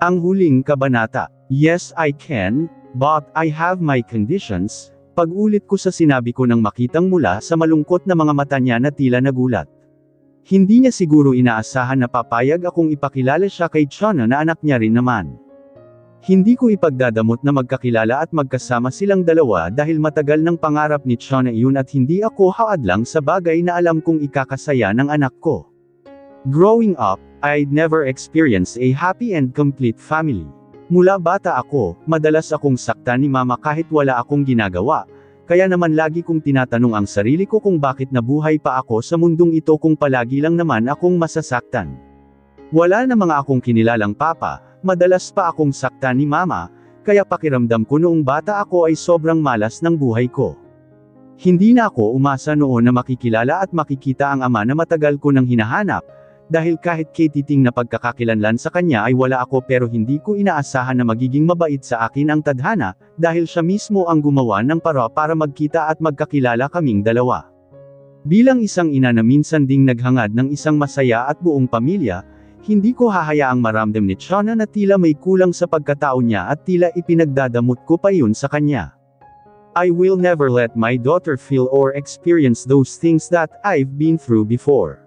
Ang huling kabanata. Yes, I can, but I have my conditions. Pag-ulit ko sa sinabi ko nang makitang mula sa malungkot na mga mata niya na tila nagulat. Hindi niya siguro inaasahan na papayag akong ipakilala siya kay Chona na anak niya rin naman. Hindi ko ipagdadamot na magkakilala at magkasama silang dalawa dahil matagal ng pangarap ni Chona iyon at hindi ako haadlang sa bagay na alam kong ikakasaya ng anak ko. Growing up, I'd never experienced a happy and complete family. Mula bata ako, madalas akong saktan ni mama kahit wala akong ginagawa, kaya naman lagi kong tinatanong ang sarili ko kung bakit nabuhay pa ako sa mundong ito kung palagi lang naman akong masasaktan. Wala na mga akong kinilalang papa, madalas pa akong saktan ni mama, kaya pakiramdam ko noong bata ako ay sobrang malas ng buhay ko. Hindi na ako umasa noon na makikilala at makikita ang ama na matagal ko nang hinahanap, dahil kahit katiting na pagkakakilanlan sa kanya ay wala ako pero hindi ko inaasahan na magiging mabait sa akin ang tadhana, dahil siya mismo ang gumawa ng paraan para magkita at magkakilala kaming dalawa. Bilang isang ina na minsan ding naghangad ng isang masaya at buong pamilya, hindi ko hahayaang maramdam ni Chona na tila may kulang sa pagkatao niya at tila ipinagdadamot ko pa yun sa kanya. I will never let my daughter feel or experience those things that I've been through before.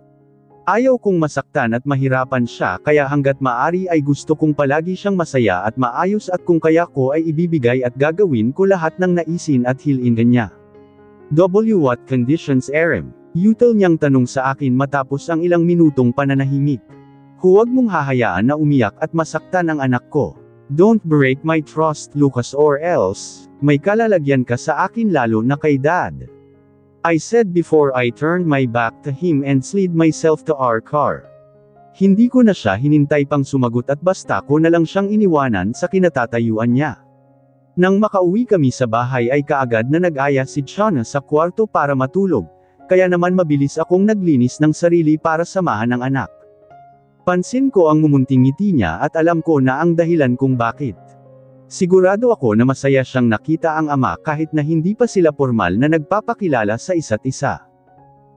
Ayaw kong masaktan at mahirapan siya kaya hanggat maaari ay gusto kong palagi siyang masaya at maayos at kung kaya ko ay ibibigay at gagawin ko lahat ng naisin at hilin niya. What conditions Aram? Yutal niyang tanong sa akin matapos ang ilang minutong pananahimik. Huwag mong hahayaan na umiyak at masaktan ang anak ko. Don't break my trust, Lucas, or else, may kalalagyan ka sa akin lalo na kay Dad. I said before I turned my back to him and slid myself to our car. Hindi ko na siya hinintay pang sumagot at basta ko na lang siyang iniwanan sa kinatatayuan niya. Nang makauwi kami sa bahay ay kaagad na nag-aya si Chona sa kwarto para matulog, kaya naman mabilis akong naglinis ng sarili para samahan ang anak. Pansin ko ang mumunting ngiti niya at alam ko na ang dahilan kung bakit. Sigurado ako na masaya siyang nakita ang ama kahit na hindi pa sila formal na nagpapakilala sa isa't isa.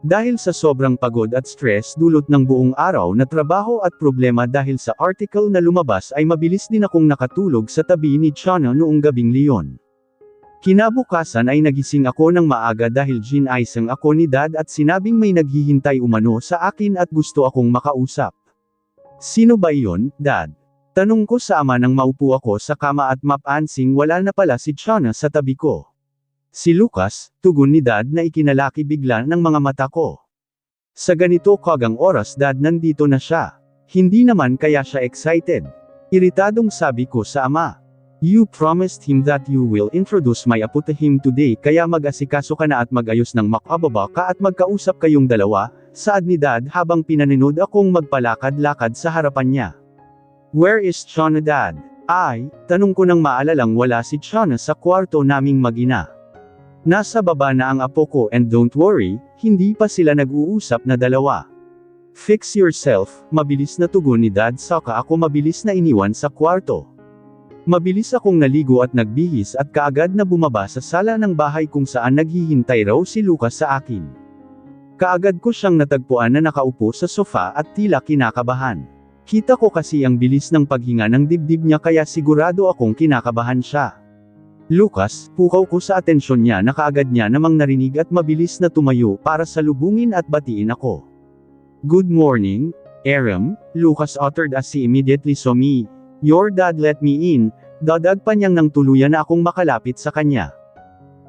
Dahil sa sobrang pagod at stress dulot ng buong araw na trabaho at problema dahil sa article na lumabas ay mabilis din akong nakatulog sa tabi ni Chona noong gabing liyon. Kinabukasan ay nagising ako ng maaga dahil ginaisang ako ni Dad at sinabing may naghihintay umano sa akin at gusto akong makausap. Sino ba iyon, Dad? Tanong ko sa ama nang maupo ako sa kama at mapansing wala na pala si Chona sa tabi ko. Si Lucas, tugon ni Dad na ikinalaki bigla ng mga mata ko. Sa ganito kagang oras Dad nandito na siya. Hindi naman kaya siya excited. Iritadong sabi ko sa ama. You promised him that you will introduce my apo to him today kaya mag-asikaso ka na at mag-ayos ng makababa ka at magkausap kayong dalawa, saad ni Dad habang pinanonood akong magpalakad-lakad sa harapan niya. Where is Chona, Dad? Tanong ko nang maalalang wala si Chona sa kwarto naming mag-ina. Nasa baba na ang apo ko and don't worry, hindi pa sila nag-uusap na dalawa. Fix yourself, mabilis na tugon ni Dad saka ako mabilis na iniwan sa kwarto. Mabilis akong naligo at nagbihis at kaagad na bumaba sa sala ng bahay kung saan naghihintay raw si Lucas sa akin. Kaagad ko siyang natagpuan na nakaupo sa sofa at tila kinakabahan. Kita ko kasi ang bilis ng paghinga ng dibdib niya kaya sigurado akong kinakabahan siya. Lucas, pukaw ko sa atensyon niya na kaagad niya namang narinig at mabilis na tumayo para salubungin at batiin ako. Good morning, Aram, Lucas uttered as he immediately saw me. Your dad let me in, dadag pa niyang nang tuluyan na akong makalapit sa kanya.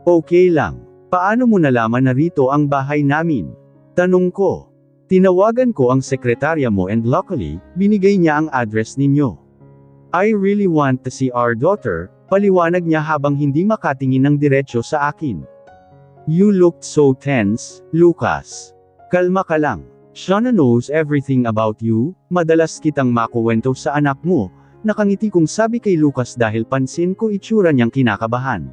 Okay lang. Paano mo nalaman na rito ang bahay namin? Tanong ko. Tinawagan ko ang sekretarya mo and luckily, binigay niya ang address ninyo. I really want to see our daughter, paliwanag niya habang hindi makatingin ng diretso sa akin. You looked so tense, Lucas. Kalma ka lang. Chona knows everything about you, madalas kitang makuwento sa anak mo. Nakangiti kong sabi kay Lucas dahil pansin ko itsura niyang kinakabahan.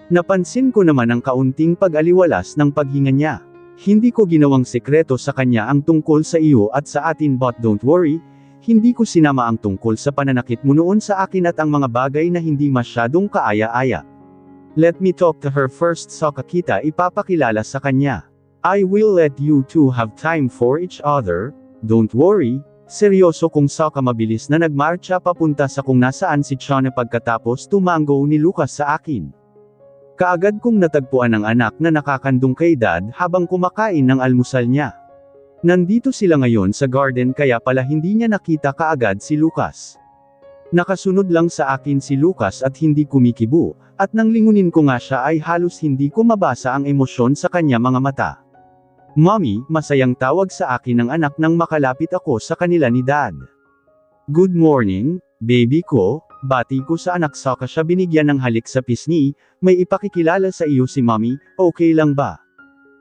Napansin ko naman ang kaunting pag-aliwalas ng paghinga niya. Hindi ko ginawang sekreto sa kanya ang tungkol sa iyo at sa atin but don't worry, hindi ko sinama ang tungkol sa pananakit mo noon sa akin at ang mga bagay na hindi masyadong kaaya-aya. Let me talk to her first saka kita ipapakilala sa kanya. I will let you two have time for each other, don't worry, Seryoso kung Sokka mabilis na nagmarcha papunta sa kung nasaan si Chana pagkatapos tumango ni Lucas sa akin. Kaagad kong natagpuan ang anak na nakakandong kay Dad habang kumakain ng almusal niya. Nandito sila ngayon sa garden kaya pala hindi niya nakita kaagad si Lucas. Nakasunod lang sa akin si Lucas at hindi kumikibo, at nang lingunin ko nga siya ay halos hindi ko mabasa ang emosyon sa kanya mga mata. Mommy, masayang tawag sa akin ng anak nang makalapit ako sa kanila ni Dad. Good morning, baby ko, bati ko sa anak saka siya binigyan ng halik sa pisngi, may ipakikilala sa iyo si Mommy, okay lang ba?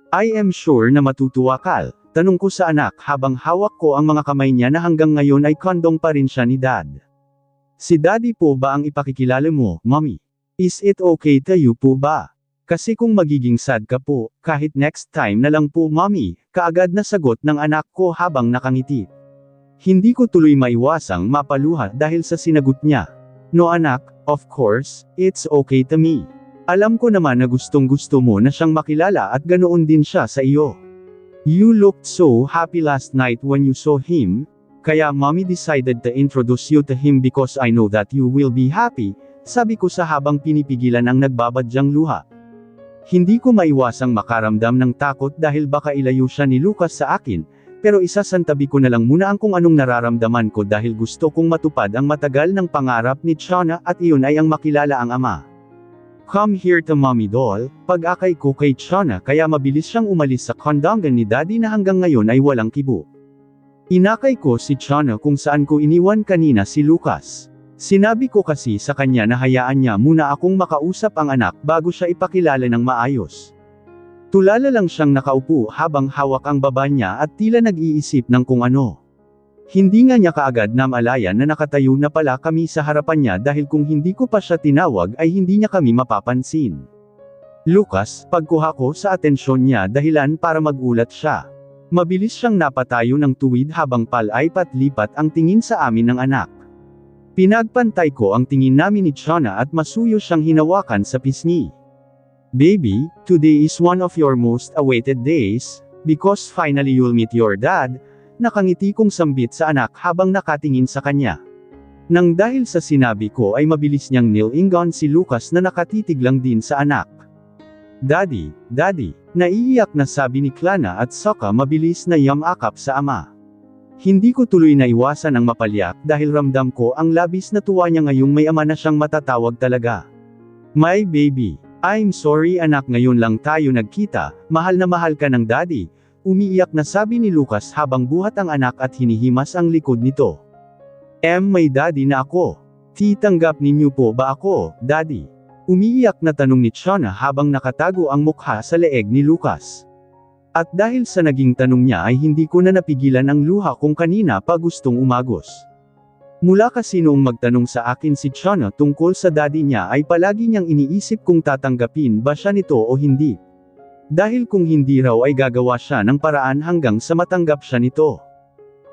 I am sure na matutuwa ka, tanong ko sa anak habang hawak ko ang mga kamay niya na hanggang ngayon ay kondong pa rin siya ni Dad. Si Daddy po ba ang ipakikilala mo, Mommy? Is it okay to you po ba? Kasi kung magiging sad ka po, kahit next time na lang po Mommy, kaagad na sagot ng anak ko habang nakangiti. Hindi ko tuloy maiwasang mapaluha dahil sa sinagot niya. No anak, of course, it's okay to me. Alam ko naman na gustong gusto mo na siyang makilala at ganoon din siya sa iyo. You looked so happy last night when you saw him, kaya Mommy decided to introduce you to him because I know that you will be happy, sabi ko sa habang pinipigilan ang nagbabadyang luha. Hindi ko maiwasang makaramdam ng takot dahil baka ilayo siya ni Lucas sa akin, pero isasantabi ko na lang muna ang kung anong nararamdaman ko dahil gusto kong matupad ang matagal ng pangarap ni Chana at iyon ay ang makilala ang ama. Come here to Mommy doll, pag-akay ko kay Chana kaya mabilis siyang umalis sa kondongan ni Daddy na hanggang ngayon ay walang kibo. Inakay ko si Chana kung saan ko iniwan kanina si Lucas. Sinabi ko kasi sa kanya na hayaan niya muna akong makausap ang anak bago siya ipakilala ng maayos. Tulala lang siyang nakaupo habang hawak ang baba niya at tila nag-iisip ng kung ano. Hindi nga niya kaagad namalayan na nakatayo na pala kami sa harapan niya dahil kung hindi ko pa siya tinawag ay hindi niya kami mapapansin. Lucas, pagkuha ko sa atensyon niya dahilan para magulat siya. Mabilis siyang napatayo ng tuwid habang palaipat-lipat ang tingin sa amin ng anak. Pinagpantay ko ang tingin namin ni Chana at masuyo siyang hinawakan sa pisngi. Baby, today is one of your most awaited days, because finally you'll meet your dad, nakangiti kong sambit sa anak habang nakatingin sa kanya. Nang dahil sa sinabi ko ay mabilis niyang nilingon si Lucas na nakatitig lang din sa anak. Daddy, Daddy, naiiyak na sabi ni Klana at Sokka mabilis na yamakap sa ama. Hindi ko tuloy na iwasan ang mapalyak dahil ramdam ko ang labis na tuwa niya ngayong may ama na siyang matatawag talaga. My baby, I'm sorry anak ngayon lang tayo nagkita, mahal na mahal ka ng Daddy, umiiyak na sabi ni Lucas habang buhat ang anak at hinihimas ang likod nito. May daddy na ako. Titanggap ninyo po ba ako, Daddy? Umiiyak na tanong ni Chana habang nakatago ang mukha sa leeg ni Lucas. At dahil sa naging tanong niya ay hindi ko na napigilan ang luha kung kanina pa gustong umagos. Mula kasi noong magtanong sa akin si Chana tungkol sa daddy niya ay palagi niyang iniisip kung tatanggapin ba siya nito o hindi. Dahil kung hindi raw ay gagawa siya ng paraan hanggang sa matanggap siya nito.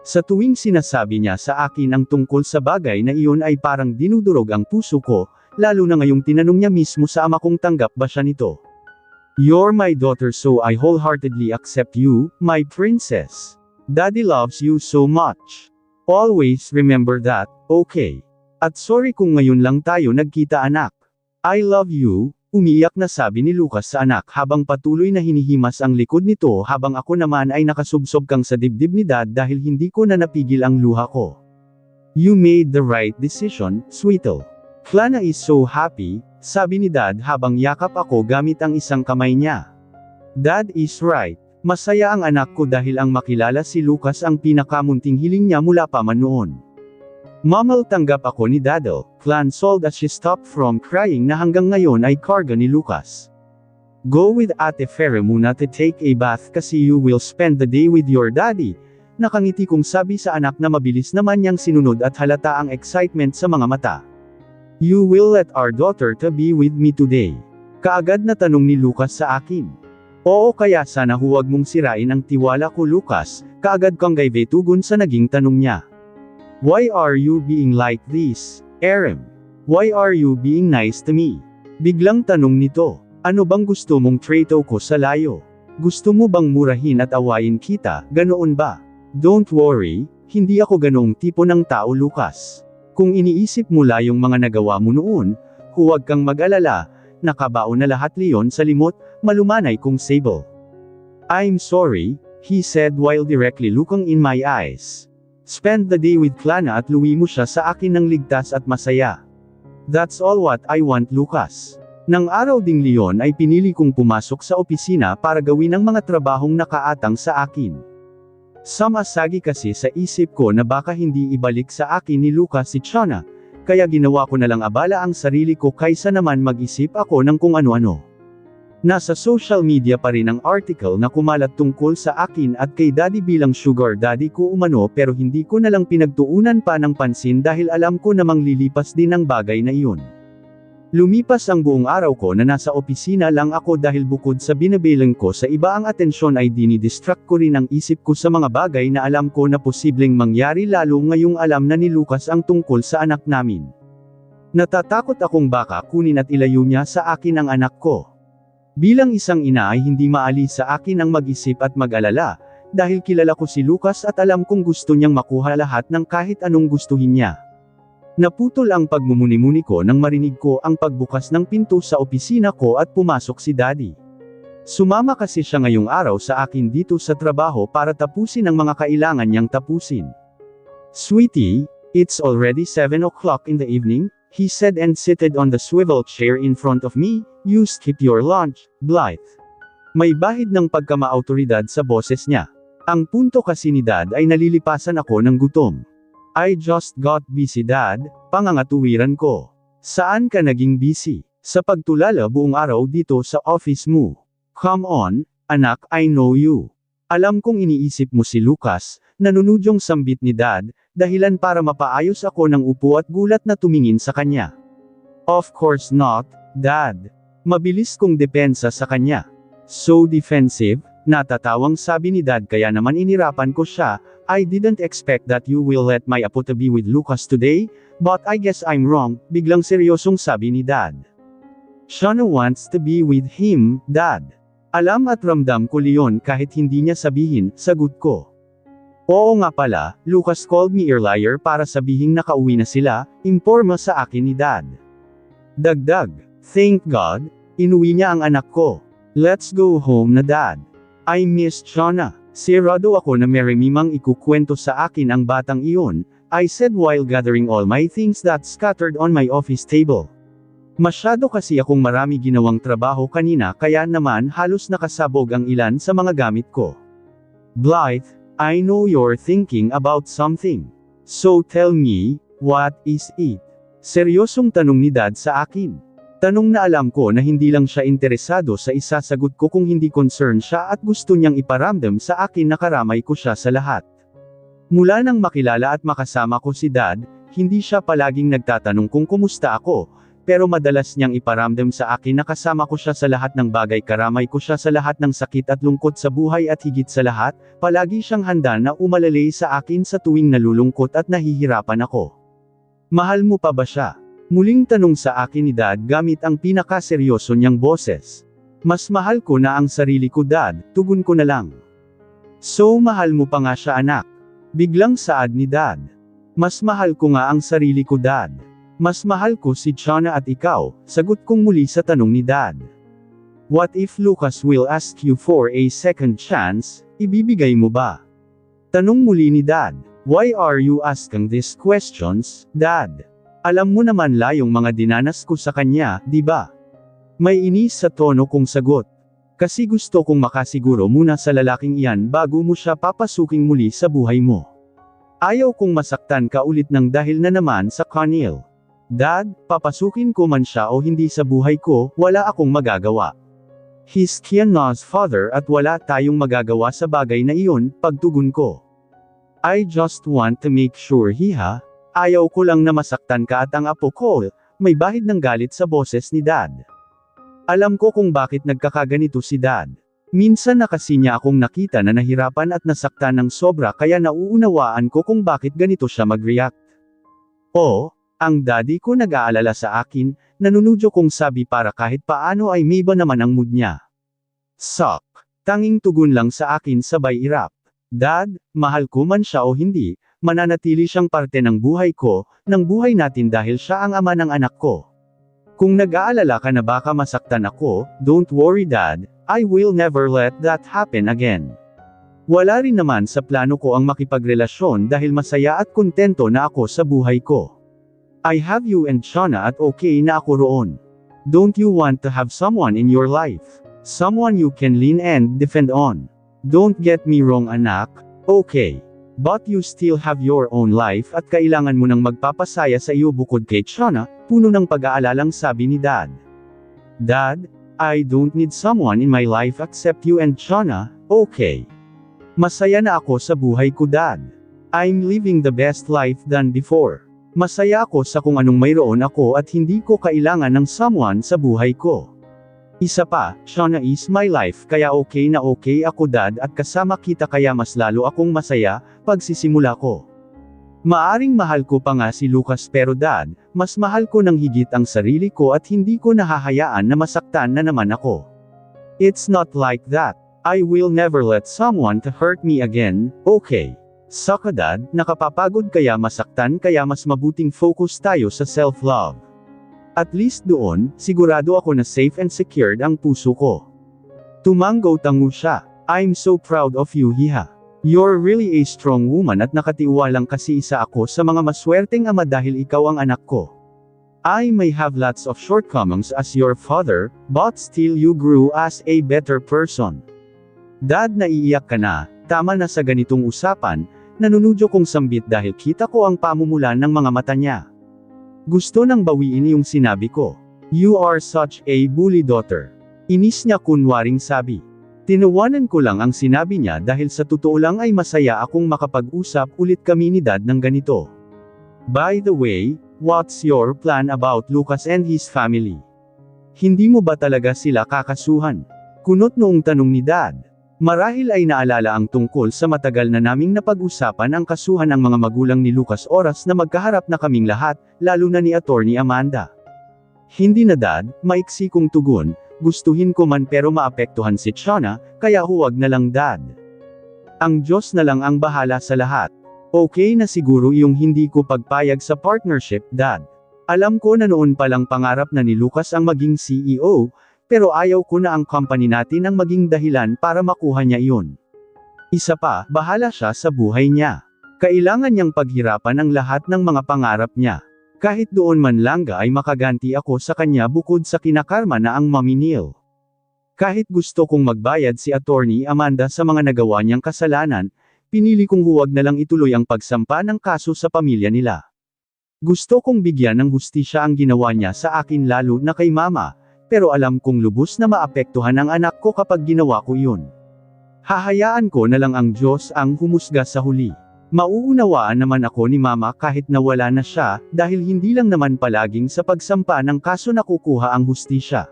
Sa tuwing sinasabi niya sa akin ang tungkol sa bagay na iyon ay parang dinudurog ang puso ko, lalo na ngayong tinanong niya mismo sa ama kung tanggap ba siya nito. You're my daughter so I wholeheartedly accept you, my princess. Daddy loves you so much. Always remember that, okay? At sorry kung ngayon lang tayo nagkita anak. I love you, umiiyak na sabi ni Lucas sa anak habang patuloy na hinihimas ang likod nito habang ako naman ay nakasubsob kang sa dibdib ni Dad dahil hindi ko na napigil ang luha ko. You made the right decision, sweetle. Klana is so happy, sabi ni Dad habang yakap ako gamit ang isang kamay niya. Dad is right. Masaya ang anak ko dahil ang makilala si Lucas ang pinakamunting hiling niya mula pa man noon. Mamal tanggap ako ni Daddle, Clan sold as she stopped from crying na hanggang ngayon ay karga ni Lucas. Go with Ate Fere muna to take a bath kasi you will spend the day with your daddy. Nakangiti kong sabi sa anak na mabilis naman niyang sinunod at halata ang excitement sa mga mata. You will let our daughter to be with me today. Kaagad na tanong ni Lucas sa akin. Oo kaya sana huwag mong sirain ang tiwala ko Lucas, kaagad kang gayvetugon sa naging tanong niya. Why are you being like this, Aaron? Why are you being nice to me? Biglang tanong nito. Ano bang gusto mong trato ko sa layo? Gusto mo bang murahin at awayin kita, ganoon ba? Don't worry, Hindi ako ganoong tipo ng tao, Lucas. Kung iniisip mo la yung mga nagawa mo noon, huwag kang mag-alala, nakabaon na lahat leon sa limot, malumanay kong sable. I'm sorry, he said while directly looking in my eyes. Spend the day with Klana at luwi mo siya sa akin ng ligtas at masaya. That's all what I want, Lucas. Nang araw ding leon ay pinili kong pumasok sa opisina para gawin ang mga trabahong nakaatang sa akin. Sumasagi kasi sa isip ko na baka hindi ibalik sa akin ni Lucas si Chana, kaya ginawa ko na lang abala ang sarili ko kaysa naman mag-isip ako ng kung ano-ano. Nasa social media pa rin ang article na kumalat tungkol sa akin at kay Daddy bilang sugar daddy ko umano, pero hindi ko na lang pinagtuunan pa ng pansin dahil alam ko namang lilipas din ang bagay na iyon. Lumipas ang buong araw ko na nasa opisina lang ako dahil bukod sa binabilang ko sa iba ang atensyon ay dinidistract ko rin ang isip ko sa mga bagay na alam ko na posibleng mangyari, lalo ngayong alam na ni Lucas ang tungkol sa anak namin. Natatakot akong baka kunin at ilayo niya sa akin ang anak ko. Bilang isang ina ay hindi maalis sa akin ang mag-isip at mag-alala, dahil kilala ko si Lucas at alam kong gusto niyang makuha lahat ng kahit anong gustuhin niya. Naputol ang pagmumuni-muni ko nang marinig ko ang pagbukas ng pinto sa opisina ko at pumasok si Daddy. Sumama kasi siya ngayong araw sa akin dito sa trabaho para tapusin ang mga kailangan niyang tapusin. Sweetie, it's already 7 o'clock in the evening, he said and seated on the swivel chair in front of me. You skip your lunch, Blythe. May bahid ng pagkama-autoridad sa boses niya. Ang punto kasi ni Dad ay nalilipasan ako ng gutom. I just got busy, Dad, pangangatuwiran ko. Saan ka naging busy? Sa pagtulala buong araw dito sa office mo. Come on, anak, I know you. Alam kong iniisip mo si Lucas, nanunudyong sambit ni Dad, dahilan para mapaayos ako ng upo at gulat na tumingin sa kanya. Of course not, Dad. Mabilis kong depensa sa kanya. So defensive, natatawang sabi ni Dad, kaya naman inirapan ko siya. I didn't expect that you will let my apo to be with Lucas today, but I guess I'm wrong, biglang seryosong sabi ni Dad. Shana wants to be with him, Dad. Alam at ramdam ko leon kahit hindi niya sabihin, sagot ko. Oo nga pala, Lucas called me a liar para sabihing nakauwi na sila, imporma sa akin ni Dad. Dagdag, thank God, inuwi niya ang anak ko. Let's go home na, Dad. I miss Shana. Sirado ako na meremimang ikukwento sa akin ang batang iyon, I said while gathering all my things that scattered on my office table. Masyado kasi akong marami ginawang trabaho kanina kaya naman halos nakasabog ang ilan sa mga gamit ko. Blythe, I know you're thinking about something. So tell me, what is it? Seryosong tanong ni Dad sa akin. Tanong na alam ko na hindi lang siya interesado sa isasagot ko kung hindi concerned siya at gusto niyang iparamdam sa akin na karamay ko siya sa lahat. Mula nang makilala at makasama ko si Dad, hindi siya palaging nagtatanong kung kumusta ako, pero madalas niyang iparamdam sa akin na kasama ko siya sa lahat ng bagay, karamay ko siya sa lahat ng sakit at lungkot sa buhay at higit sa lahat, palagi siyang handa na umalalay sa akin sa tuwing nalulungkot at nahihirapan ako. Mahal mo pa ba siya? Muling tanong sa akin ni Dad gamit ang pinakaseryoso niyang boses. Mas mahal ko na ang sarili ko, Dad, tugon ko na lang. So mahal mo pa nga siya, anak? Biglang saad ni Dad. Mas mahal ko nga ang sarili ko, Dad. Mas mahal ko si Chana at ikaw, sagot kong muli sa tanong ni Dad. What if Lucas will ask you for a second chance, ibibigay mo ba? Tanong muli ni Dad. Why are you asking these questions, Dad? Alam mo naman la yung mga dinanas ko sa kanya, di ba? May inis sa tono kong sagot. Kasi gusto kong makasiguro muna sa lalaking iyan bago mo siya papasuking muli sa buhay mo. Ayaw kong masaktan ka ulit ng dahil na naman sa Conil. Dad, papasukin ko man siya o hindi sa buhay ko, wala akong magagawa. He's Kiana's father at wala tayong magagawa sa bagay na iyon, pagtugon ko. I just want to make sure ayaw ko lang na masaktan ka at ang apo ko, may bahid ng galit sa boses ni Dad. Alam ko kung bakit nagkakaganito si Dad. Minsan na kasi niya akong nakita na nahirapan at nasaktan ng sobra kaya nauunawaan ko kung bakit ganito siya mag-react. O, ang daddy ko nag-aalala sa akin, nanunudyo kong sabi para kahit paano ay may ba naman ang mood niya. Sok. Tanging tugon lang sa akin sabay irap. Dad, mahal ko man siya o hindi, mananatili siyang parte ng buhay ko, ng buhay natin dahil siya ang ama ng anak ko. Kung nag-aalala ka na baka masaktan ako, don't worry Dad, I will never let that happen again. Wala rin naman sa plano ko ang makipagrelasyon dahil masaya at kontento na ako sa buhay ko. I have you and Shauna at okay na ako roon. Don't you want to have someone in your life? Someone you can lean and defend on. Don't get me wrong anak, okay. But you still have your own life at kailangan mo nang magpapasaya sa iyo bukod kay Shauna, puno ng pag-aalalang sabi ni Dad. Dad, I don't need someone in my life except you and Shauna, okay. Masaya na ako sa buhay ko Dad. I'm living the best life than before. Masaya ako sa kung anong mayroon ako at hindi ko kailangan ng someone sa buhay ko. Isa pa, Shauna is my life kaya okay na okay ako Dad at kasama kita kaya mas lalo akong masaya, pagsisimula ko. Maaring mahal ko pa nga si Lucas pero Dad, mas mahal ko ng higit ang sarili ko at hindi ko nahahayaan na masaktan na naman ako. It's not like that. I will never let someone to hurt me again, okay. Saka Dad, nakapapagod kaya masaktan kaya mas mabuting focus tayo sa self-love. At least doon, sigurado ako na safe and secured ang puso ko. Tumanggo-tango siya. I'm so proud of you Hiha. You're really a strong woman at nakatiwalang kasi isa ako sa mga maswerteng ama dahil ikaw ang anak ko. I may have lots of shortcomings as your father, but still you grew as a better person. Dad naiiyak ka na, tama na sa ganitong usapan, nanunudyo kong sambit dahil kita ko ang pamumulan ng mga mata niya. Gusto nang bawiin yung sinabi ko. You are such a bully daughter. Inis niya kunwaring sabi. Tinawanan ko lang ang sinabi niya dahil sa totoo lang ay masaya akong makapag-usap ulit kami ni Dad ng ganito. By the way, what's your plan about Lucas and his family? Hindi mo ba talaga sila kakasuhan? Kunot noong tanong ni Dad. Marahil ay naalala ang tungkol sa matagal na naming napag-usapan ang kasuhan ng mga magulang ni Lucas oras na magkaharap na kaming lahat, lalo na ni Attorney Amanda. Hindi na Dad, maiksi kong tugon, gustuhin ko man pero maapektuhan si Shauna, kaya huwag na lang Dad. Ang Diyos na lang ang bahala sa lahat. Okay na siguro yung hindi ko pagpayag sa partnership Dad. Alam ko na noon palang pangarap na ni Lucas ang maging CEO, pero ayaw ko na ang company natin ang maging dahilan para makuha niya iyon. Isa pa, bahala siya sa buhay niya. Kailangan niyang paghirapan ang lahat ng mga pangarap niya. Kahit doon man lang ay makaganti ako sa kanya bukod sa kinakarma na ang Mommy Neil. Kahit gusto kong magbayad si Attorney Amanda sa mga nagawa niyang kasalanan, pinili kong huwag na lang ituloy ang pagsampa ng kaso sa pamilya nila. Gusto kong bigyan ng hustisya ang ginawa niya sa akin lalo na kay Mama, pero alam kong lubos na maapektuhan ang anak ko kapag ginawa ko yun. Hahayaan ko na lang ang Diyos ang humusga sa huli. Mauunawaan naman ako ni Mama kahit nawala na siya, dahil hindi lang naman palaging sa pagsampa ng kaso nakukuha ang hustisya.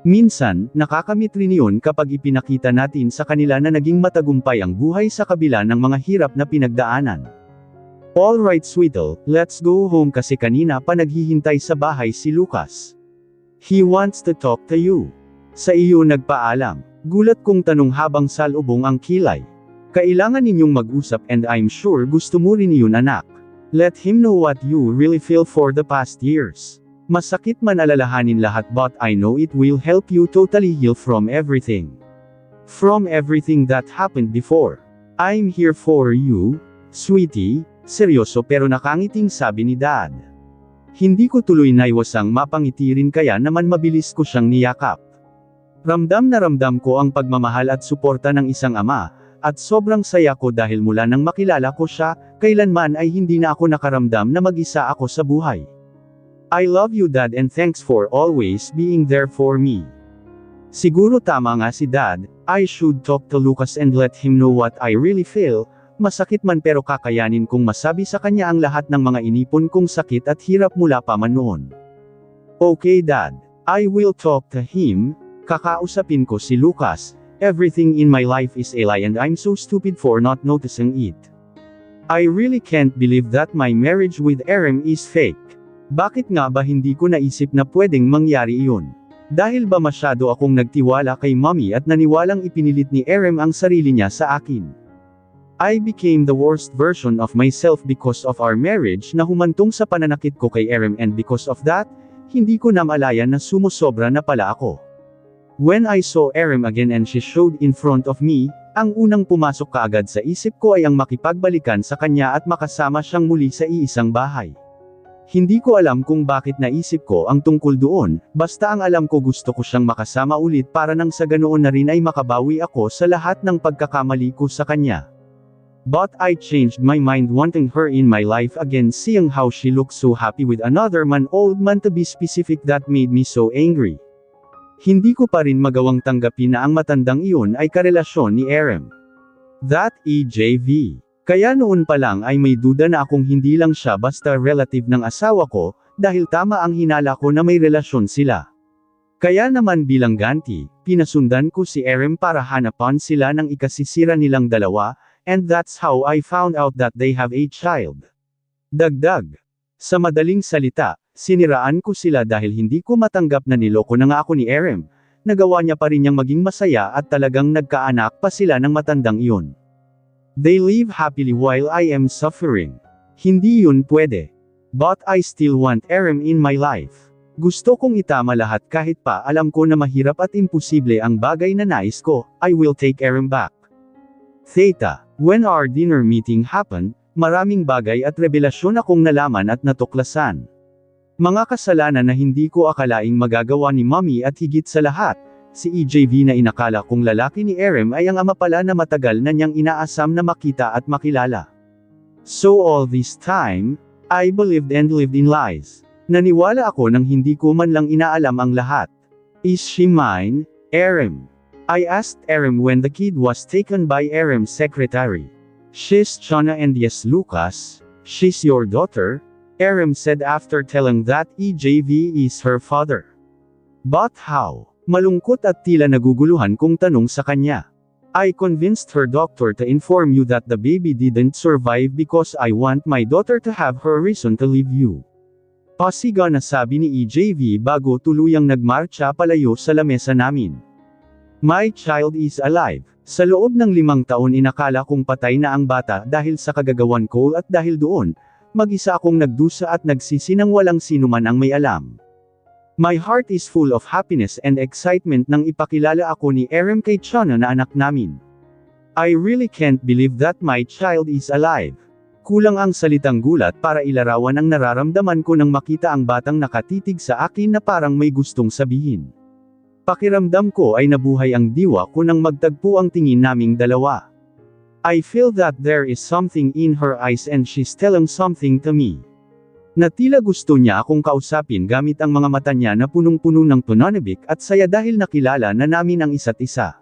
Minsan, nakakamit rin yun kapag ipinakita natin sa kanila na naging matagumpay ang buhay sa kabila ng mga hirap na pinagdaanan. Alright Sweetle, let's go home kasi kanina pa naghihintay sa bahay si Lucas. He wants to talk to you. Sa iyo nagpaalam. Gulat kong tanong habang salubong ang kilay. Kailangan ninyong mag-usap and I'm sure gusto mo rin yun anak. Let him know what you really feel for the past years. Masakit man alalahanin lahat but I know it will help you totally heal from everything. From everything that happened before. I'm here for you, sweetie, seryoso pero nakangiting sabi ni Dad. Hindi ko tuloy naiwasang mapangiti rin kaya naman mabilis ko siyang niyakap. Ramdam na ramdam ko ang pagmamahal at suporta ng isang ama, at sobrang saya ko dahil mula nang makilala ko siya, kailanman ay hindi na ako nakaramdam na mag-isa ako sa buhay. I love you Dad and thanks for always being there for me. Siguro tama nga si Dad, I should talk to Lucas and let him know what I really feel. Masakit man pero kakayanin kong masabi sa kanya ang lahat ng mga inipon kong sakit at hirap mula pa man noon. Okay Dad, I will talk to him. Kakausapin ko si Lucas. Everything in my life is a lie and I'm so stupid for not noticing it. I really can't believe that my marriage with Erem is fake. Bakit nga ba hindi ko naisip na pwedeng mangyari iyon? Dahil ba masyado akong nagtiwala kay Mommy at naniwalang ipinilit ni Erem ang sarili niya sa akin? I became the worst version of myself because of our marriage na humantong sa pananakit ko kay Erem, and because of that, hindi ko namalayan na sumusobra na pala ako. When I saw Erem again and she showed in front of me, ang unang pumasok kaagad sa isip ko ay ang makipagbalikan sa kanya at makasama siyang muli sa iisang bahay. Hindi ko alam kung bakit naisip ko ang tungkol doon, basta ang alam ko gusto ko siyang makasama ulit para nang sa ganoon na rin ay makabawi ako sa lahat ng pagkakamali ko sa kanya. But I changed my mind wanting her in my life again, seeing how she looked so happy with another man, old man to be specific, that made me so angry. Hindi ko pa rin magawang tanggapin na ang matandang iyon ay karelasyon ni Erem. That EJV. Kaya noon pa lang ay may duda na akong hindi lang siya basta relative ng asawa ko, dahil tama ang hinala ko na may relasyon sila. Kaya naman bilang ganti, pinasundan ko si Erem para hanapan sila ng ikasisira nilang dalawa, and that's how I found out that they have a child. Dagdag. Sa madaling salita, siniraan ko sila dahil hindi ko matanggap na niloko na nga ako ni Erem. Nagawa niya pa rin niyang maging masaya at talagang nagkaanak pa sila ng matandang iyon. They live happily while I am suffering. Hindi yun pwede. But I still want Erem in my life. Gusto kong itama lahat kahit pa alam ko na mahirap at imposible ang bagay na nais ko. I will take Erem back. Theta. When our dinner meeting happened, maraming bagay at revelasyon akong nalaman at natuklasan. Mga kasalanan na hindi ko akalaing magagawa ni Mommy, at higit sa lahat, si EJV na inakala kong lalaki ni Erem ay ang ama pala na matagal na niyang inaasam na makita at makilala. So all this time, I believed and lived in lies. Naniwala ako nang hindi ko man lang inaalam ang lahat. Is she mine, Erem? I asked Erem when the kid was taken by Erem's secretary. She's Chana, and yes, Lucas, she's your daughter, Erem said after telling that EJV is her father. But how? Malungkot at tila naguguluhan kong tanong sa kanya. I convinced her doctor to inform you that the baby didn't survive because I want my daughter to have her reason to leave you. Pasiga na sabi ni EJV bago tuluyang nagmarcha palayo sa lamesa namin. My child is alive. Sa loob ng 5 taon inakala kong patay na ang bata dahil sa kagagawan ko, at dahil doon, mag-isa akong nagdusa at nagsisi nang walang sinuman ang may alam. My heart is full of happiness and excitement nang ipakilala ako ni Erem kay Chana na anak namin. I really can't believe that my child is alive. Kulang ang salitang gulat para ilarawan ang nararamdaman ko nang makita ang batang nakatitig sa akin na parang may gustong sabihin. Pakiramdam ko ay nabuhay ang diwa ko nang magtagpo ang tingin naming dalawa. I feel that there is something in her eyes and she's telling something to me. Na tila gusto niya akong kausapin gamit ang mga mata niya na punong-puno ng pananabik at saya dahil nakilala na namin ang isa't isa.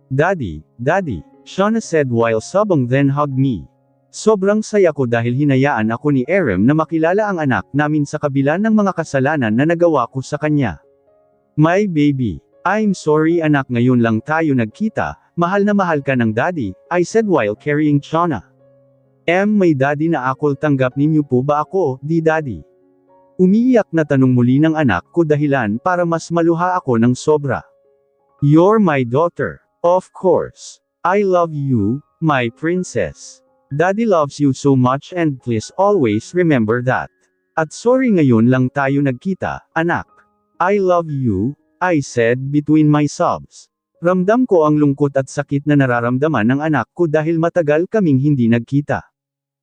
Daddy, Daddy, Shana said while sobbing, then hugged me. Sobrang saya ko dahil hinayaan ako ni Erem na makilala ang anak namin sa kabila ng mga kasalanan na nagawa ko sa kanya. My baby, I'm sorry anak, ngayon lang tayo nagkita, mahal na mahal ka ng daddy, I said while carrying Chana. May daddy na ako, tanggap ninyo po ba ako, di daddy? Umiiyak na tanong muli ng anak ko dahilan para mas maluha ako ng sobra. You're my daughter. Of course. I love you, my princess. Daddy loves you so much and please always remember that. At sorry ngayon lang tayo nagkita, anak. I love you, I said between my sobs. Ramdam ko ang lungkot at sakit na nararamdaman ng anak ko dahil matagal kaming hindi nagkita.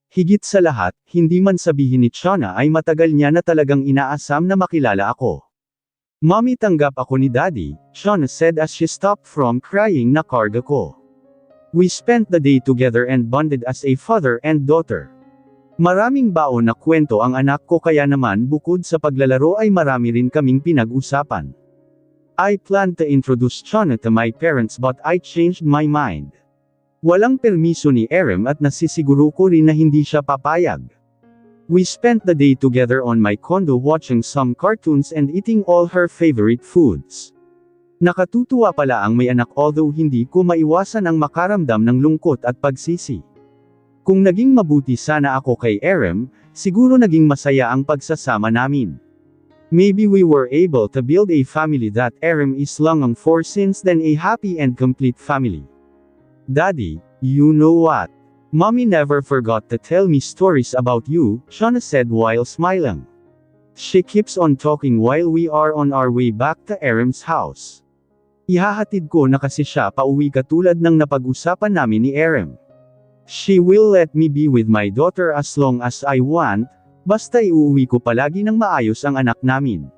Higit sa lahat, hindi man sabihin ni Chana ay matagal niya na talagang inaasam na makilala ako. Mommy, tanggap ako ni Daddy, Chana said as she stopped from crying na karga ko. We spent the day together and bonded as a father and daughter. Maraming baon na kwento ang anak ko, kaya naman bukod sa paglalaro ay marami rin kaming pinag-usapan. I planned to introduce Chana to my parents but I changed my mind. Walang permiso ni Erem at nasisiguro ko rin na hindi siya papayag. We spent the day together on my condo watching some cartoons and eating all her favorite foods. Nakatutuwa pala ang may anak, although hindi ko maiwasan ang makaramdam ng lungkot at pagsisi. Kung naging mabuti sana ako kay Erem, siguro naging masaya ang pagsasama namin. Maybe we were able to build a family that Erem is longing for since then, a happy and complete family. Daddy, you know what? Mommy never forgot to tell me stories about you, Shauna said while smiling. She keeps on talking while we are on our way back to Erem's house. Ihahatid ko na kasi siya pauwi katulad ng napag-usapan namin ni Erem. She will let me be with my daughter as long as I want, basta iuwi ko palagi ng maayos ang anak namin.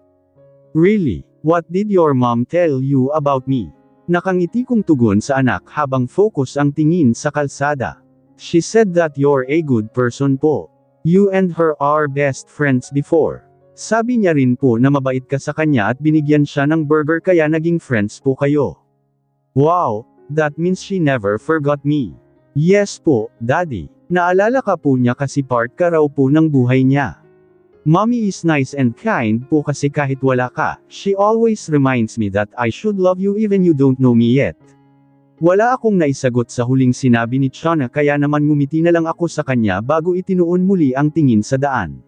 Really? What did your mom tell you about me? Nakangiti kong tugon sa anak habang focus ang tingin sa kalsada. She said that you're a good person po. You and her are best friends before. Sabi niya rin po na mabait ka sa kanya at binigyan siya ng burger kaya naging friends po kayo. Wow, that means she never forgot me. Yes po, Daddy. Naalala ka po niya kasi part ka raw po ng buhay niya. Mommy is nice and kind po kasi kahit wala ka, she always reminds me that I should love you even you don't know me yet. Wala akong naisagot sa huling sinabi ni Shauna kaya naman ngumiti na lang ako sa kanya bago itinuon muli ang tingin sa daan.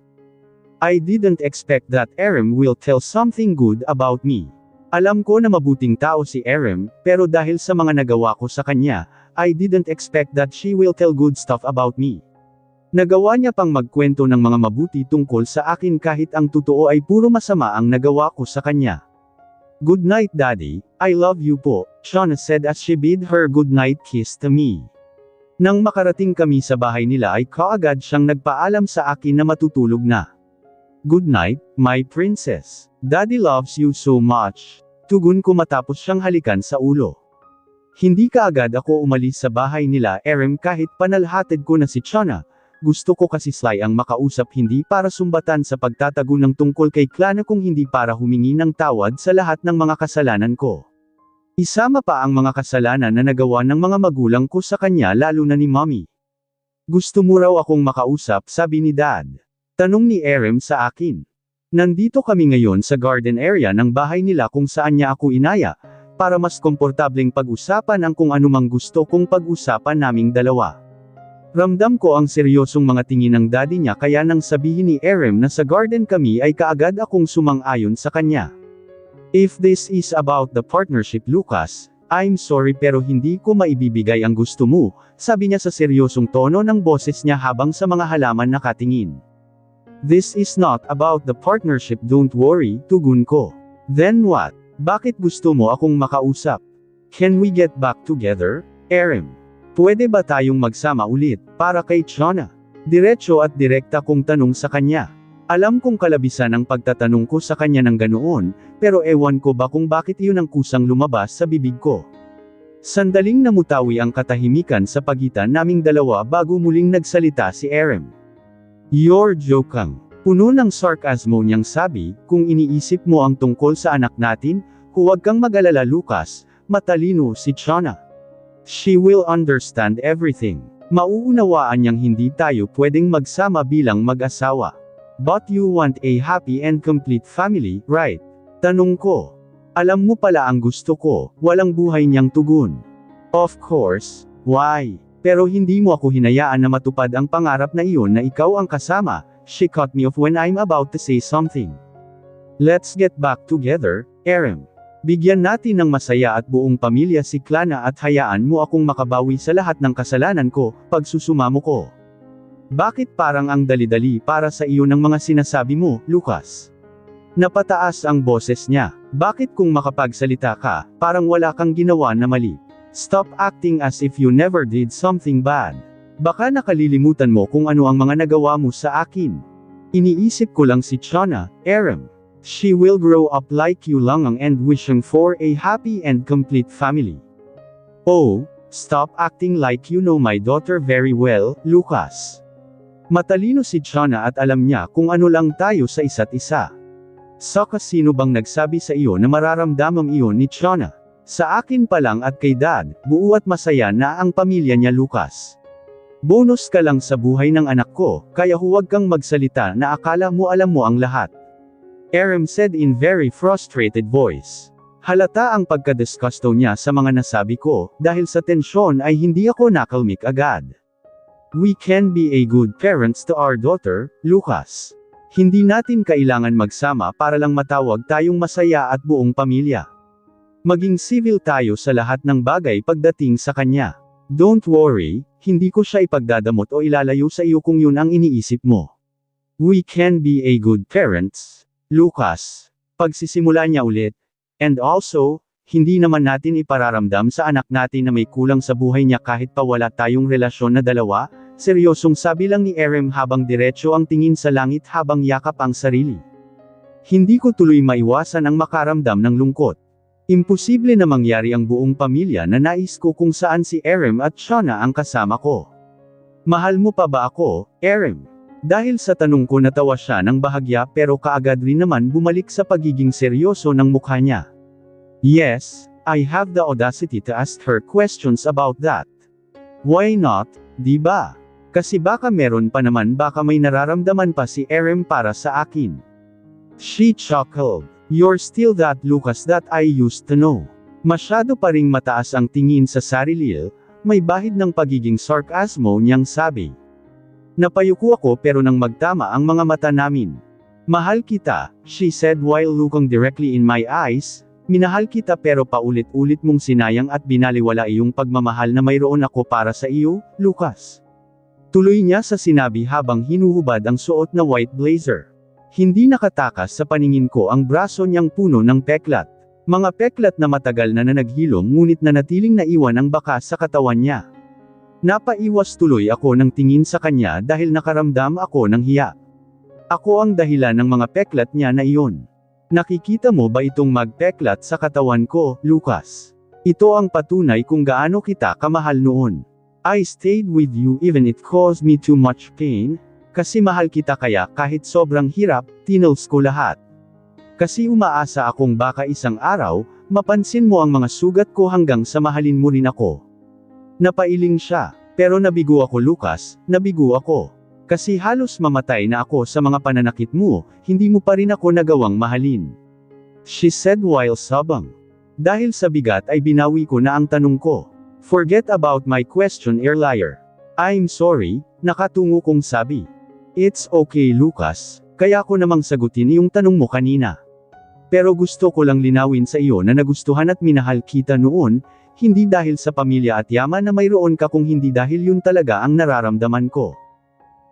I didn't expect that Erem will tell something good about me. Alam ko na mabuting tao si Erem, pero dahil sa mga nagawa ko sa kanya, I didn't expect that she will tell good stuff about me. Nagawa niya pang magkwento ng mga mabuti tungkol sa akin kahit ang totoo ay puro masama ang nagawa ko sa kanya. Good night Daddy, I love you po, Shauna said as she bid her good night kiss to me. Nang makarating kami sa bahay nila ay kaagad siyang nagpaalam sa akin na matutulog na. Good night, my princess. Daddy loves you so much. Tugon ko matapos siyang halikan sa ulo. Hindi kaagad ako umalis sa bahay nila Erem kahit panalhatid ko na si Shauna. Gusto ko kasi sly ang makausap hindi para sumbatan sa pagtatago ng tungkol kay Klana kung hindi para humingi ng tawad sa lahat ng mga kasalanan ko. Isama pa ang mga kasalanan na nagawa ng mga magulang ko sa kanya lalo na ni Mommy. Gusto mo raw akong makausap sabi ni Dad. Tanong ni Erem sa akin. Nandito kami ngayon sa garden area ng bahay nila kung saan niya ako inaya, para mas komportableng pag-usapan ang kung anumang gusto kong pag-usapan naming dalawa. Ramdam ko ang seryosong mga tingin ng daddy niya kaya nang sabihin ni Erem na sa garden kami ay kaagad akong sumang-ayon sa kanya. If this is about the partnership Lucas, I'm sorry pero hindi ko maibibigay ang gusto mo, sabi niya sa seryosong tono ng boses niya habang sa mga halaman nakatingin. This is not about the partnership don't worry, tugon ko. Then what? Bakit gusto mo akong makausap? Can we get back together, Erem? Pwede ba tayong magsama ulit, para kay Shauna? Diretso at direkta kong tanong sa kanya. Alam kong kalabisan ang pagtatanong ko sa kanya ng ganoon, pero ewan ko ba kung bakit iyon ang kusang lumabas sa bibig ko. Sandaling namutawi ang katahimikan sa pagitan naming dalawa bago muling nagsalita si Erem. You're joking. Puno ng sarkasmo niyang sabi, kung iniisip mo ang tungkol sa anak natin, huwag kang mag-alala Lucas, matalino si Shauna. She will understand everything. Mauunawaan niyang hindi tayo pwedeng magsama bilang mag-asawa. But you want a happy and complete family, right? Tanong ko. Alam mo pala ang gusto ko, walang buhay niyang tugon. Of course, why? Pero hindi mo ako hinayaan na matupad ang pangarap na iyon na ikaw ang kasama, she cut me off when I'm about to say something. Let's get back together, Erem. Bigyan natin ng masaya at buong pamilya si Klana at hayaan mo akong makabawi sa lahat ng kasalanan ko, pag susumamo ko. Bakit parang ang dali-dali para sa iyo ng mga sinasabi mo, Lucas? Napataas ang boses niya. Bakit kung makapagsalita ka, parang wala kang ginawa na mali? Stop acting as if you never did something bad. Baka nakalilimutan mo kung ano ang mga nagawa mo sa akin. Iniisip ko lang si Shauna, Erem. She will grow up like you lang and wishing for a happy and complete family. Oh, stop acting like you know my daughter very well, Lucas. Matalino si Shauna at alam niya kung ano lang tayo sa isa't isa. Saka sino bang nagsabi sa iyo na mararamdaman iyon ni Shauna? Sa akin pa lang at kay Dad, buo at masaya na ang pamilya niya Lucas. Bonus ka lang sa buhay ng anak ko, kaya huwag kang magsalita na akala mo alam mo ang lahat. Erem said in very frustrated voice. Halata ang pagka-disgusto niya sa mga nasabi ko, dahil sa tensyon ay hindi ako nakalmik agad. We can be a good parents to our daughter, Lucas. Hindi natin kailangan magsama para lang matawag tayong masaya at buong pamilya. Maging civil tayo sa lahat ng bagay pagdating sa kanya. Don't worry, hindi ko siya ipagdadamot o ilalayo sa iyo kung yun ang iniisip mo. We can be a good parents, Lucas. Pagsisimula niya ulit. And also, hindi naman natin ipararamdam sa anak natin na may kulang sa buhay niya kahit pa wala tayong relasyon na dalawa, seryosong sabi lang ni Erem habang diretso ang tingin sa langit habang yakap ang sarili. Hindi ko tuloy maiwasan ang makaramdam ng lungkot. Imposible na mangyari ang buong pamilya na nais ko kung saan si Erem at Shauna ang kasama ko. Mahal mo pa ba ako, Erem? Dahil sa tanong ko natawa siya ng bahagya pero kaagad rin naman bumalik sa pagiging seryoso ng mukha niya. Yes, I have the audacity to ask her questions about that. Why not, di ba? Kasi baka meron pa naman baka may nararamdaman pa si Erem para sa akin. She chuckled. You're still that Lucas that I used to know. Masyado pa ring mataas ang tingin sa sarili, may bahid ng pagiging sarkasmo niyang sabi. Napayuko ako pero nang magtama ang mga mata namin. Mahal kita, she said while looking directly in my eyes, minahal kita pero paulit-ulit mong sinayang at binaliwala iyong pagmamahal na mayroon ako para sa iyo, Lucas. Tuloy niya sa sinabi habang hinuhubad ang suot na white blazer. Hindi nakatakas sa paningin ko ang braso niyang puno ng peklat. Mga peklat na matagal na naghilom ngunit nanatiling naiwan ang bakas sa katawan niya. Napaiwas tuloy ako ng tingin sa kanya dahil nakaramdam ako ng hiya. Ako ang dahilan ng mga peklat niya na iyon. Nakikita mo ba itong magpeklat sa katawan ko, Lucas? Ito ang patunay kung gaano kita kamahal noon. I stayed with you even it caused me too much pain. Kasi mahal kita kaya kahit sobrang hirap, tinals ko lahat. Kasi umaasa akong baka isang araw, mapansin mo ang mga sugat ko hanggang sa mahalin mo rin ako. Napailing siya, pero nabigo ako Lucas, nabigo ako. Kasi halos mamatay na ako sa mga pananakit mo, hindi mo pa rin ako nagawang mahalin. She said while sobbing. Dahil sa bigat ay binawi ko na ang tanong ko. Forget about my question earlier. I'm sorry, nakatungo kong sabi. It's okay Lucas, kaya ko namang sagutin yung tanong mo kanina. Pero gusto ko lang linawin sa iyo na nagustuhan at minahal kita noon, hindi dahil sa pamilya at yaman na mayroon ka kung hindi dahil yun talaga ang nararamdaman ko.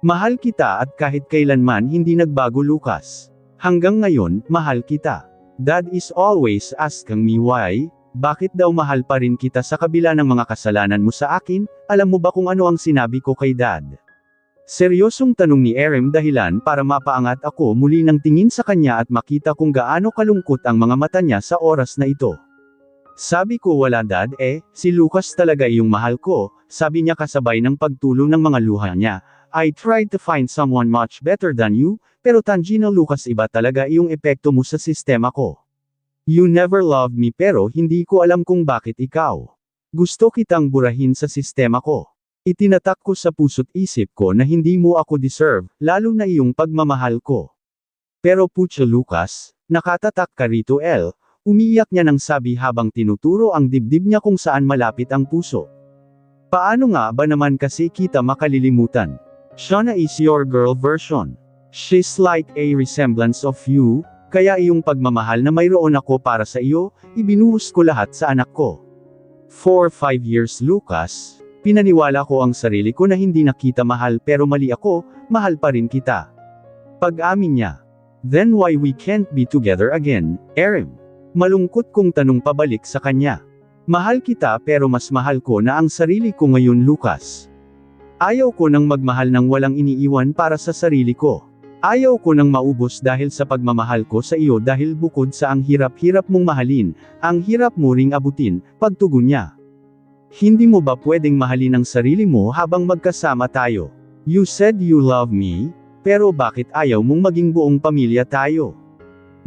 Mahal kita at kahit kailanman hindi nagbago Lucas. Hanggang ngayon, mahal kita. Dad is always asking me why, bakit daw mahal pa rin kita sa kabila ng mga kasalanan mo sa akin, alam mo ba kung ano ang sinabi ko kay Dad? Seryosong tanong ni Erem dahilan para mapaangat ako muli ng tingin sa kanya at makita kung gaano kalungkot ang mga mata niya sa oras na ito. Sabi ko wala Dad si Lucas talaga iyong mahal ko, sabi niya kasabay ng pagtulo ng mga luha niya. I tried to find someone much better than you, pero Tangina Lucas iba talaga iyong epekto mo sa sistema ko. You never loved me pero hindi ko alam kung bakit ikaw. Gusto kitang burahin sa sistema ko. Itinatak ko sa puso't isip ko na hindi mo ako deserve, lalo na iyong pagmamahal ko. Pero putya Lucas, nakatatak ka rito umiiyak niya nang sabi habang tinuturo ang dibdib niya kung saan malapit ang puso. Paano nga ba naman kasi kita makalilimutan? Shauna is your girl version. She's like a resemblance of you, kaya iyong pagmamahal na mayroon ako para sa iyo, ibinuhos ko lahat sa anak ko. For 5 years Lucas, pinaniwala ko ang sarili ko na hindi na kita mahal pero mali ako, mahal pa rin kita. Pag-amin niya. Then why we can't be together again, Erem? Malungkot kong tanong pabalik sa kanya. Mahal kita pero mas mahal ko na ang sarili ko ngayon Lucas. Ayaw ko nang magmahal ng walang iniiwan para sa sarili ko. Ayaw ko nang maubos dahil sa pagmamahal ko sa iyo dahil bukod sa ang hirap-hirap mong mahalin, ang hirap mo ring abutin, pagtugon niya. Hindi mo ba pwedeng mahalin ang sarili mo habang magkasama tayo? You said you love me, pero bakit ayaw mong maging buong pamilya tayo?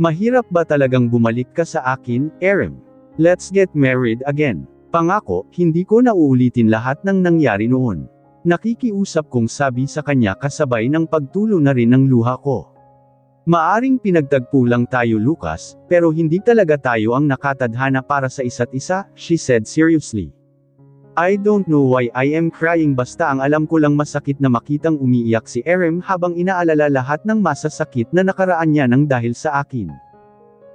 Mahirap ba talagang bumalik ka sa akin, Erem? Let's get married again. Pangako, hindi ko na uulitin lahat ng nangyari noon. Nakikiusap kong sabi sa kanya kasabay ng pagtulo na rin ng luha ko. Maaring pinagtagpo lang tayo Lucas, pero hindi talaga tayo ang nakatadhana para sa isa't isa, she said seriously. I don't know why I am crying basta ang alam ko lang masakit na makitang umiiyak si Erem habang inaalala lahat ng masasakit na nakaraan niya nang dahil sa akin.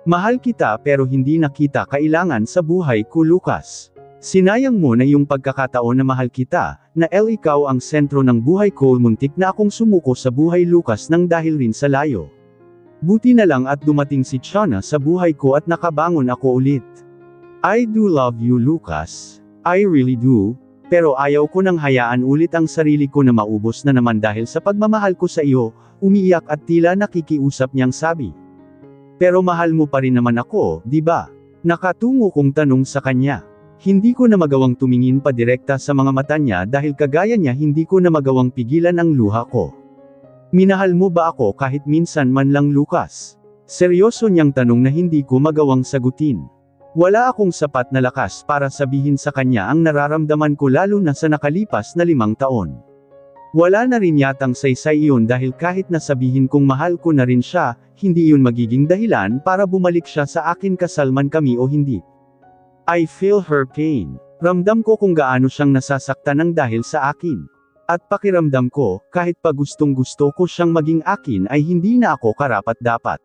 Mahal kita pero hindi na kita kailangan sa buhay ko Lucas. Sinayang mo na yung pagkakataon na mahal kita, na ikaw ang sentro ng buhay ko. Muntik na akong sumuko sa buhay Lucas nang dahil rin sa layo. Buti na lang at dumating si Chana sa buhay ko at nakabangon ako ulit. I do love you Lucas. I really do. Pero ayaw ko nang hayaan ulit ang sarili ko na maubos na naman dahil sa pagmamahal ko sa iyo, umiiyak at tila nakikiusap niyang sabi. Pero mahal mo pa rin naman ako, di ba? Nakatungo kong tanong sa kanya. Hindi ko na magawang tumingin pa direkta sa mga mata niya dahil kagaya niya hindi ko na magawang pigilan ang luha ko. Minahal mo ba ako kahit minsan man lang Lucas? Seryoso niyang tanong na hindi ko magawang sagutin. Wala akong sapat na lakas para sabihin sa kanya ang nararamdaman ko lalo na sa nakalipas na 5 taon. Wala na rin yatang saysay iyon dahil kahit nasabihin kong mahal ko na rin siya, hindi iyon magiging dahilan para bumalik siya sa akin kasalman kami o hindi. I feel her pain. Ramdam ko kung gaano siyang nasasaktan ng dahil sa akin. At pakiramdam ko, kahit pa gustong gusto ko siyang maging akin ay hindi na ako karapat-dapat.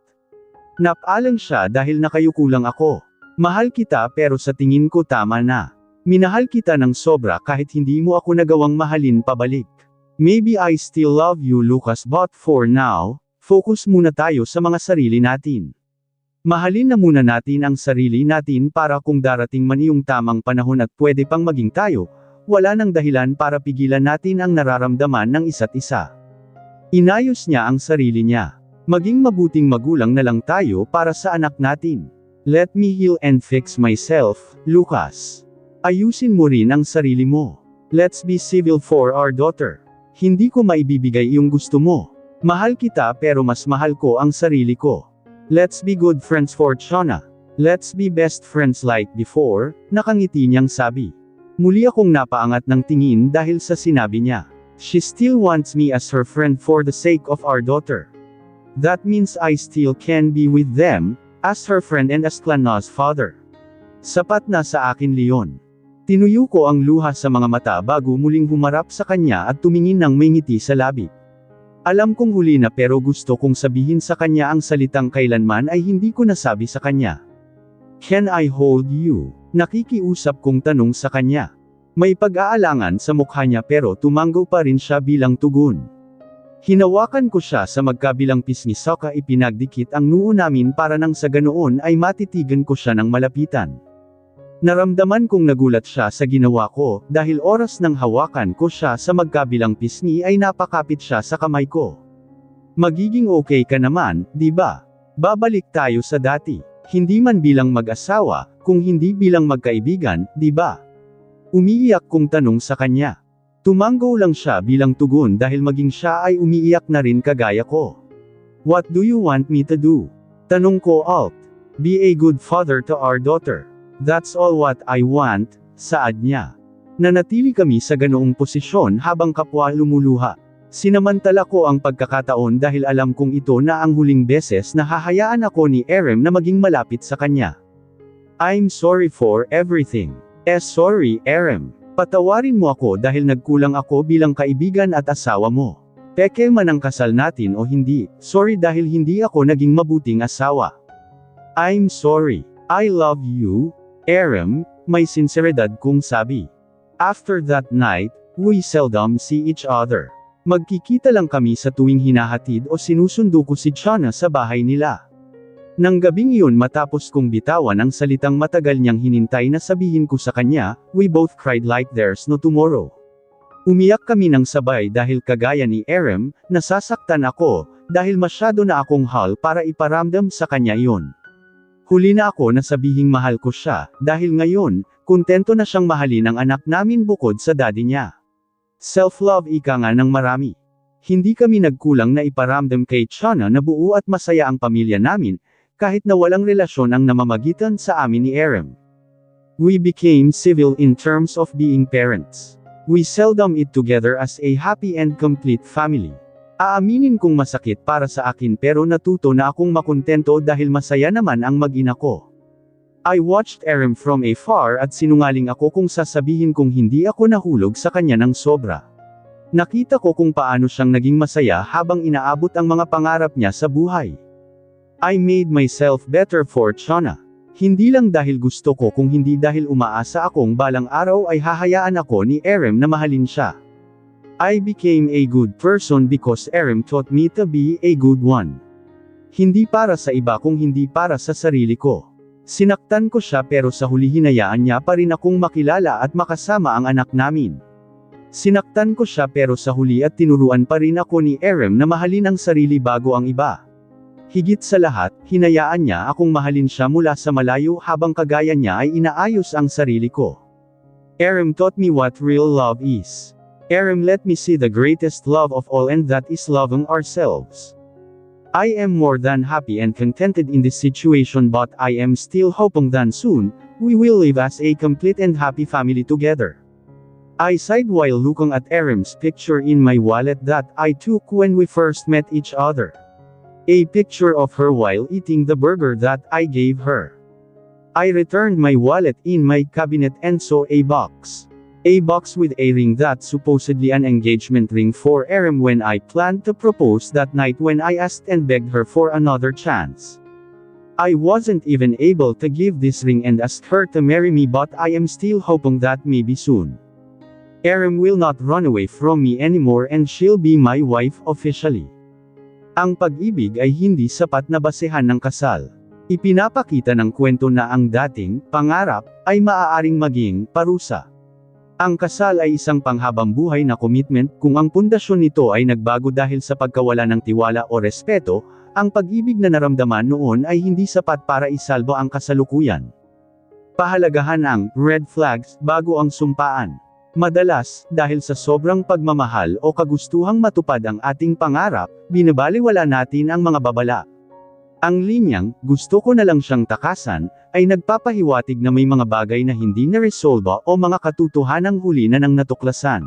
Napalang siya dahil nakayuko lang ako. Mahal kita pero sa tingin ko tama na. Minahal kita ng sobra kahit hindi mo ako nagawang mahalin pabalik. Maybe I still love you Lucas but for now, focus muna tayo sa mga sarili natin. Mahalin na muna natin ang sarili natin para kung darating man yung tamang panahon at pwede pang maging tayo, wala nang dahilan para pigilan natin ang nararamdaman ng isa't isa. Inayos niya ang sarili niya. Maging mabuting magulang na lang tayo para sa anak natin. Let me heal and fix myself, Lucas. Ayusin mo rin ang sarili mo. Let's be civil for our daughter. Hindi ko maibibigay yung gusto mo. Mahal kita pero mas mahal ko ang sarili ko. Let's be good friends for Chana. Let's be best friends like before, nakangiti niyang sabi. Muli akong napaangat ng tingin dahil sa sinabi niya. She still wants me as her friend for the sake of our daughter. That means I still can be with them, as her friend and as Clana's father. Sapat na sa akin Leon. Tinuyo ko ang luha sa mga mata bago muling humarap sa kanya at tumingin ng may ngiti sa labi. Alam kong huli na pero gusto kong sabihin sa kanya ang salitang kailanman ay hindi ko nasabi sa kanya. Can I hold you? Nakikiusap kong tanong sa kanya. May pag-aalangan sa mukha niya pero tumango pa rin siya bilang tugon. Hinawakan ko siya sa magkabilang pisngi saka ipinagdikit ang noo namin para nang sa ganoon ay matitigan ko siya ng malapitan. Naramdaman kong nagulat siya sa ginawa ko, dahil oras ng hawakan ko siya sa magkabilang pisngi ay napakapit siya sa kamay ko. Magiging okay ka naman, di ba? Babalik tayo sa dati. Hindi man bilang mag-asawa, kung hindi bilang magkaibigan, di ba? Umiiyak kong tanong sa kanya. Tumango lang siya bilang tugon dahil maging siya ay umiiyak na rin kagaya ko. What do you want me to do? Tanong ko alt. Be a good father to our daughter. That's all what I want, saad niya. Nanatili kami sa ganoong posisyon habang kapwa lumuluha. Sinamantala ko ang pagkakataon dahil alam kong ito na ang huling beses na hahayaan ako ni Erem na maging malapit sa kanya. I'm sorry for everything. Sorry, Erem. Patawarin mo ako dahil nagkulang ako bilang kaibigan at asawa mo. Peke man ang kasal natin o hindi, sorry dahil hindi ako naging mabuting asawa. I'm sorry. I love you, Erem, may sinseridad kong sabi. After that night, we seldom see each other. Magkikita lang kami sa tuwing hinahatid o sinusundo ko si Chana sa bahay nila. Nang gabing iyon matapos kong bitawan ang salitang matagal niyang hinintay na sabihin ko sa kanya, we both cried like there's no tomorrow. Umiyak kami ng sabay dahil kagaya ni Erem, nasasaktan ako, dahil masyado na akong hal para iparamdam sa kanya iyon. Huli na ako na sabihing mahal ko siya, dahil ngayon, kontento na siyang mahalin ang anak namin bukod sa daddy niya. Self-love ika nga ng marami. Hindi kami nagkulang na iparamdam kay Chana na buo at masaya ang pamilya namin, kahit na walang relasyon ang namamagitan sa amin ni Erem. We became civil in terms of being parents. We seldom eat together as a happy and complete family. Aaminin kong masakit para sa akin pero natuto na akong makontento dahil masaya naman ang mag-ina ko. I watched Erem from afar at sinungaling ako kung sasabihin kong hindi ako nahulog sa kanya ng sobra. Nakita ko kung paano siyang naging masaya habang inaabot ang mga pangarap niya sa buhay. I made myself better for Chana. Hindi lang dahil gusto ko kung hindi dahil umaasa akong balang araw ay hahayaan ako ni Erem na mahalin siya. I became a good person because Erem taught me to be a good one. Hindi para sa iba kung hindi para sa sarili ko. Sinaktan ko siya pero sa huli hinayaan niya pa rin akong makilala at makasama ang anak namin. Sinaktan ko siya pero sa huli at tinuruan pa rin ako ni Erem na mahalin ang sarili bago ang iba. Higit sa lahat, hinayaan niya akong mahalin siya mula sa malayo habang kagaya niya ay inaayos ang sarili ko. Erem taught me what real love is. Erem let me see the greatest love of all, and that is loving ourselves. I am more than happy and contented in this situation, but I am still hoping that soon, we will live as a complete and happy family together. I sighed while looking at Erem's picture in my wallet that I took when we first met each other. A picture of her while eating the burger that I gave her. I returned my wallet in my cabinet and saw a box. A box with a ring that's supposedly an engagement ring for Erem when I planned to propose that night when I asked and begged her for another chance. I wasn't even able to give this ring and ask her to marry me, but I am still hoping that maybe soon Erem will not run away from me anymore and she'll be my wife officially. Ang pag-ibig ay hindi sapat na basehan ng kasal. Ipinapakita ng kwento na ang dating pangarap ay maaaring maging parusa. Ang kasal ay isang panghabang buhay na commitment. Kung ang pundasyon nito ay nagbago dahil sa pagkawala ng tiwala o respeto, ang pag-ibig na naramdaman noon ay hindi sapat para isalba ang kasalukuyan. Pahalagahan ang red flags bago ang sumpaan. Madalas, dahil sa sobrang pagmamahal o kagustuhang matupad ang ating pangarap, binabaliwala natin ang mga babala. Ang linyang, gusto ko na lang siyang takasan, ay nagpapahiwatig na may mga bagay na hindi na-resolba o mga katotohanang huli na nang natuklasan.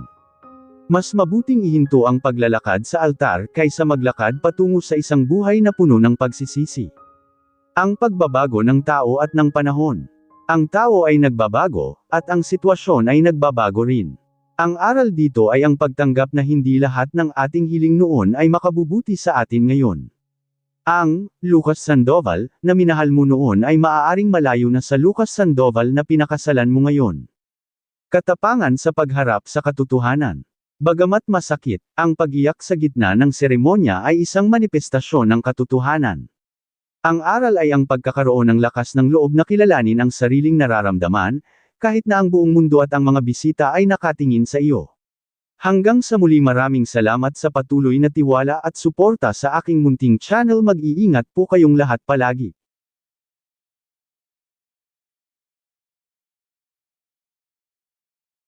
Mas mabuting ihinto ang paglalakad sa altar kaysa maglakad patungo sa isang buhay na puno ng pagsisisi. Ang pagbabago ng tao at ng panahon. Ang tao ay nagbabago, at ang sitwasyon ay nagbabago rin. Ang aral dito ay ang pagtanggap na hindi lahat ng ating hiling noon ay makabubuti sa atin ngayon. Ang Lucas Sandoval na minahal mo noon ay maaaring malayo na sa Lucas Sandoval na pinakasalan mo ngayon. Katapangan sa pagharap sa katotohanan. Bagamat masakit, ang pag-iyak sa gitna ng seremonya ay isang manifestasyon ng katotohanan. Ang aral ay ang pagkakaroon ng lakas ng loob na kilalanin ang sariling nararamdaman, kahit na ang buong mundo at ang mga bisita ay nakatingin sa iyo. Hanggang sa muli, maraming salamat sa patuloy na tiwala at suporta sa aking munting channel. Mag-iingat po kayong lahat palagi.